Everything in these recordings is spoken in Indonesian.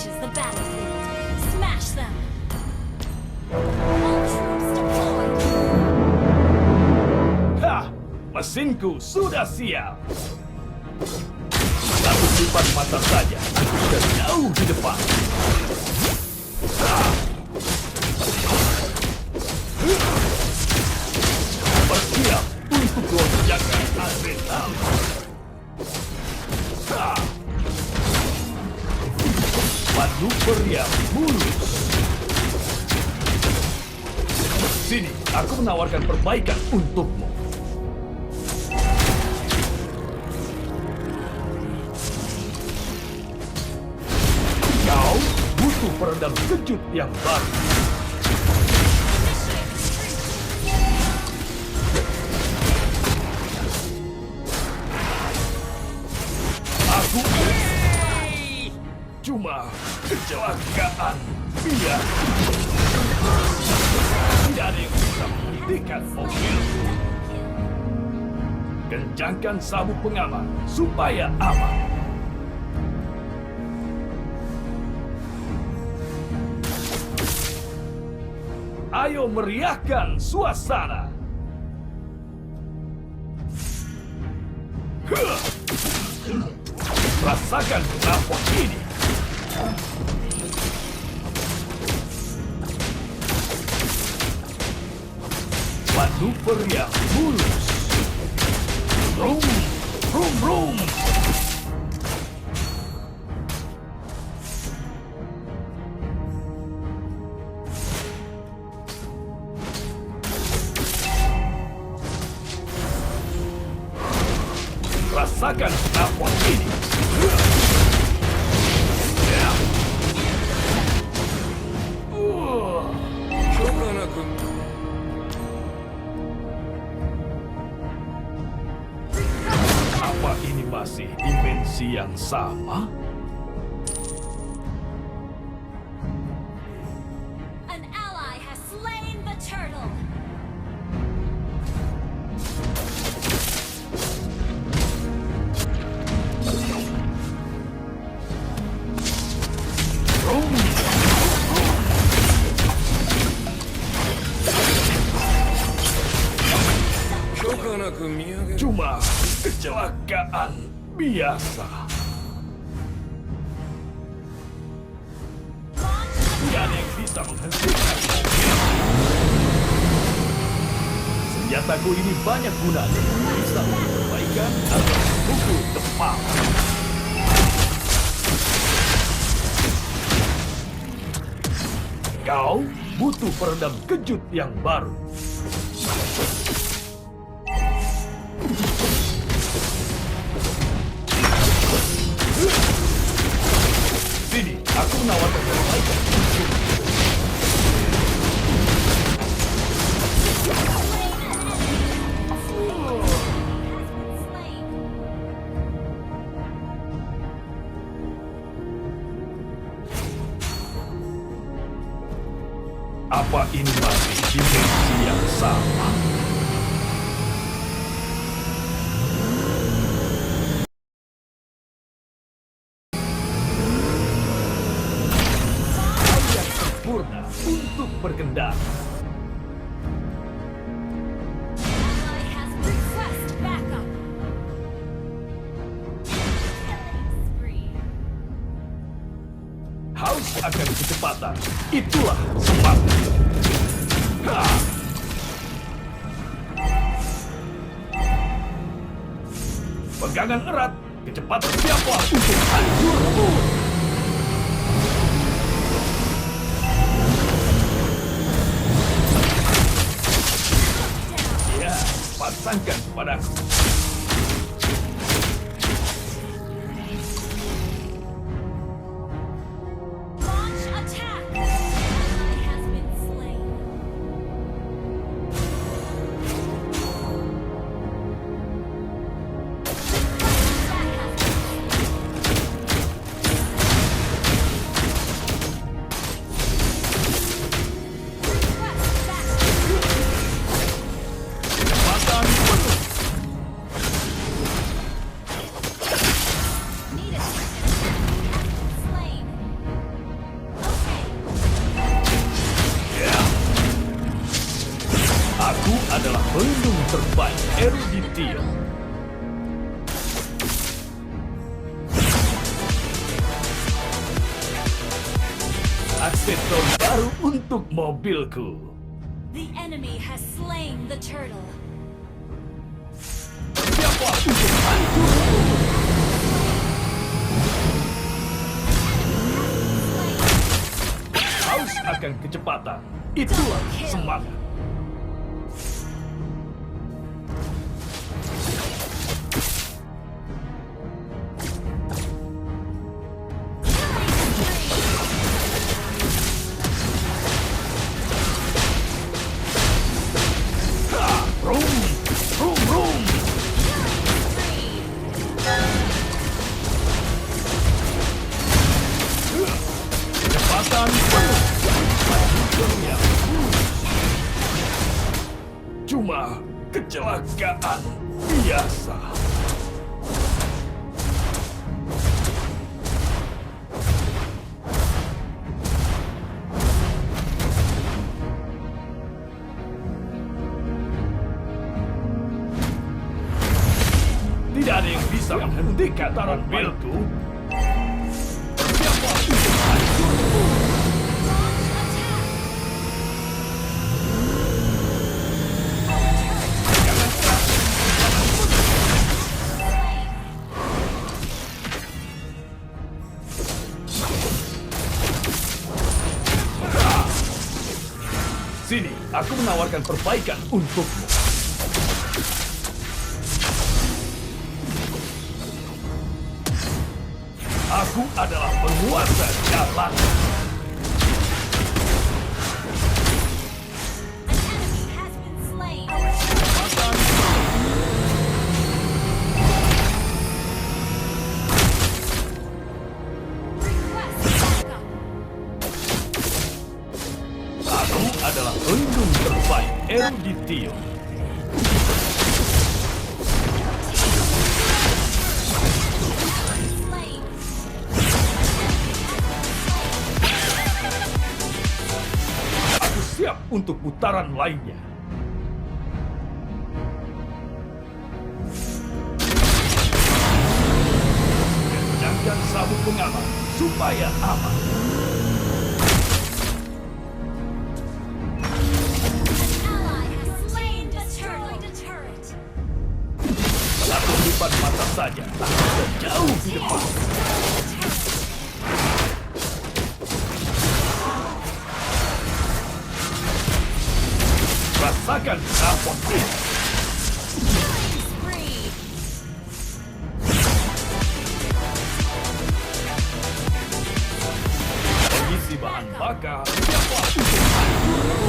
reaches the battlefield. Smash them! All troops deployed! Hah! Mesinku sudah siap. Satu lipat mata saja, aku sudah jauh di depan. Bersiap untuk lonjakan adrenalin. Manuver yang mulus. Sini, aku menawarkan perbaikan untukmu. Kau butuh peredam kejut yang baru. Aku cuma kecelakaan. Iya. Tidak ada yang bisa menghentikan mobil. Kencangkan sabuk pengaman supaya aman. Ayo meriahkan suasana. Rasakan kenapa ini. Manuver yang mulus. Brum, brum, brum. Rasakan kenapa ini. Apa ini masih dimensi yang sama? An ally has slain the turtle! Cuma kecelakaan biasa. Tidak ada yang bisa menghentikan mobil. Senjataku ini banyak gunanya. Bisa untuk perbaikan atau pukul tepat. Kau butuh peredam kejut yang baru. Sini, aku menawarkan perbaikan untukmu. Apa ini masih dimensi yang sama? Yang sempurna untuk berkendara. Ally has request backup! Killing spree. Haus akan kecepatan. Itulah semangat. Ha! Pegangan erat. Kecepatan siapa untuk hancurmu? Ya, pasangkan padaku. Launch attack! Ally has been slain. Kecepatan penuh. pelindung terbaik Eruditio. Aksesoris baru untuk mobilku. The enemy has slain the turtle. Siapa untuk hancur? Haus akan kecepatan. Itulah semangat. Kecepatan penuh. Cuma kecelakaan biasa. Tidak ada yang bisa menghentikan taran belku. Siapa untuk hancurku? Sini, aku menawarkan perbaikan untukmu. Aku adalah penguasa jalan. An enemy has been slain. Request backup. Aku adalah pelindung terbaik Eruditio. Slain. Aku siap untuk putaran lainnya. Kencangkan sabuk pengaman supaya aman. Ally has slain the turret. Satu lipat mata saja, aku sudah jauh di depan. Rasakan rapot ini. Killing spree. Mengisi bahan bakar. Siapa untuk hancurku?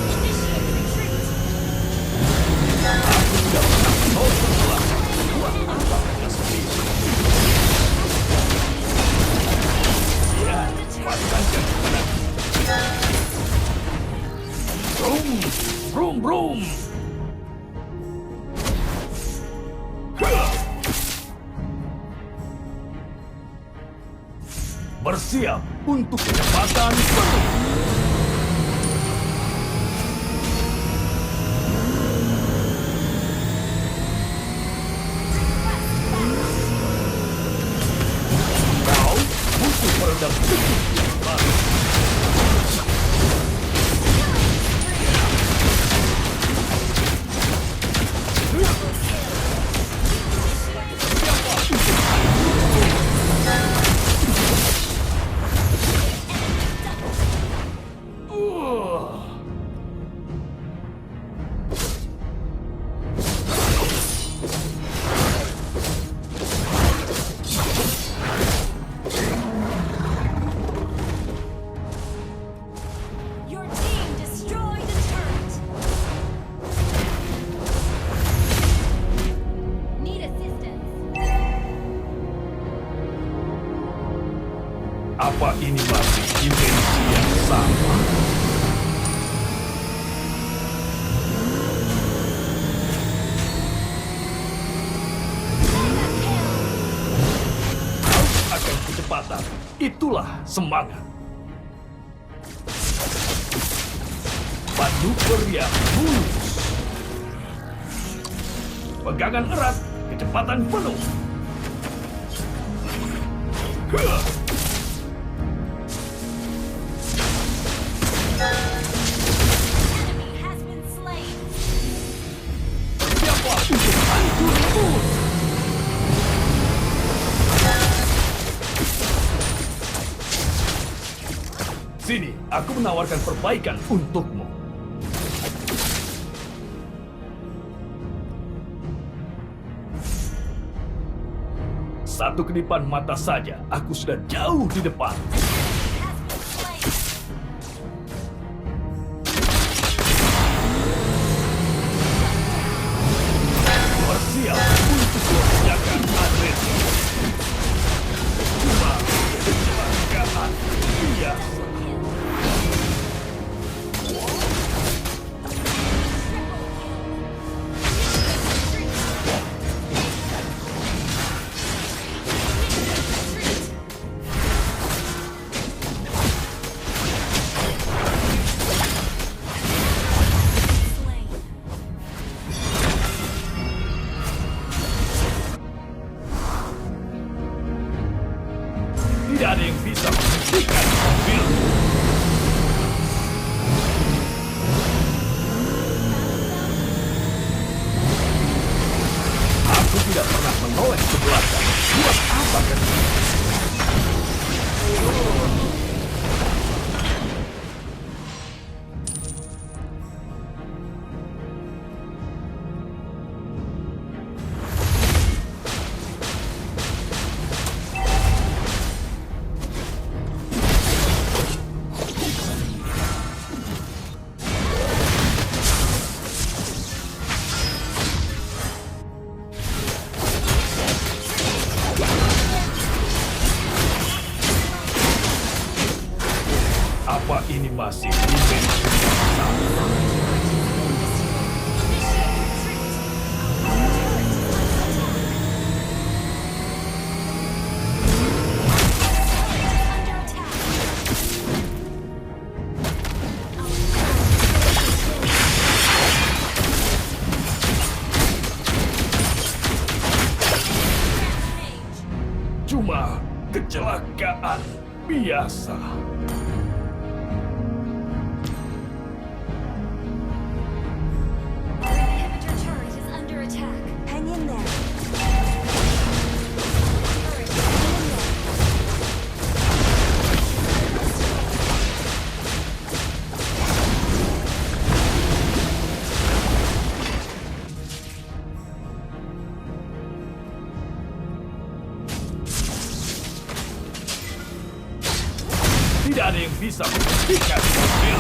Initiate retreat. Aku tidak pernah mau sebelah. Buat apa mereka sendiri? Ya, pasangkan kepada Brum, brum, brum. Hah! Bersiap untuk kecepatan penuh. Kau musuh peredam sedikit yang baru. Siapa untuk hancurku? Itulah semangat. Manuver yang mulus. Pegangan erat, kecepatan penuh. Huh. Enemy has been slain. Siapa untuk hancur lebur? Sini, aku menawarkan perbaikan untukmu. Satu kedipan mata saja, aku sudah jauh di depan. Has been slain. Bersiap untuk lonjakan agresif. Cuma kecelakaan biasa. Slain. Tidak ada yang bisa menghentikan mobil. Aku tidak pernah menoleh ke belakang. Buat apa kan? Apa ini masih dimensi yang sama? Under attack. Rampage. Cuma kecelakaan biasa. Our inhibitor turret is under attack. Hang in there. Turret is under attack. Tidak ada yang bisa menghentikan mobil.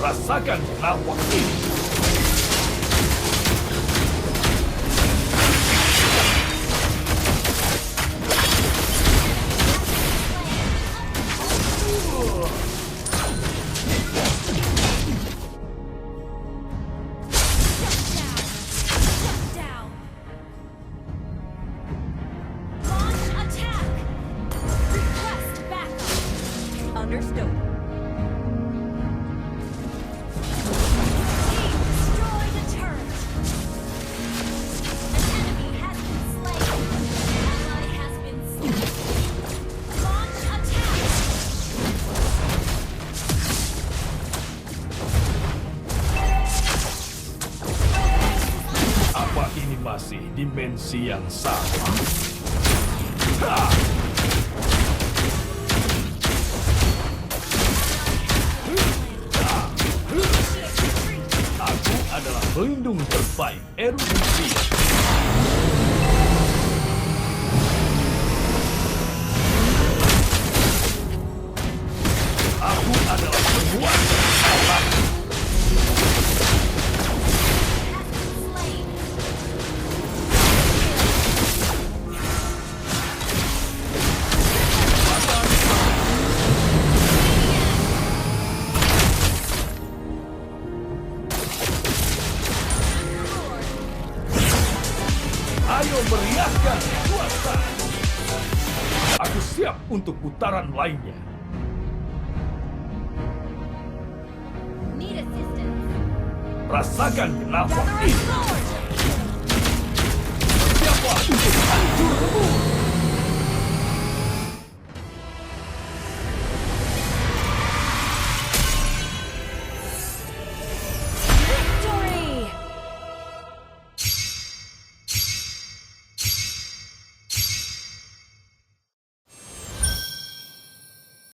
Rasakan lawak ini. Shut down. Launch attack. Request backup. Understood. Team destroy the turret. An enemy has been slain. An ally has been slain. Launch attack. Apa ini masih dimensi yang sama? Ha! Aku adalah pelindung terbaik erupsi. Aku adalah penguasa alam. Slain. putaran lainnya. Need assistance. Rasakan kenapa Gather a ini. storm.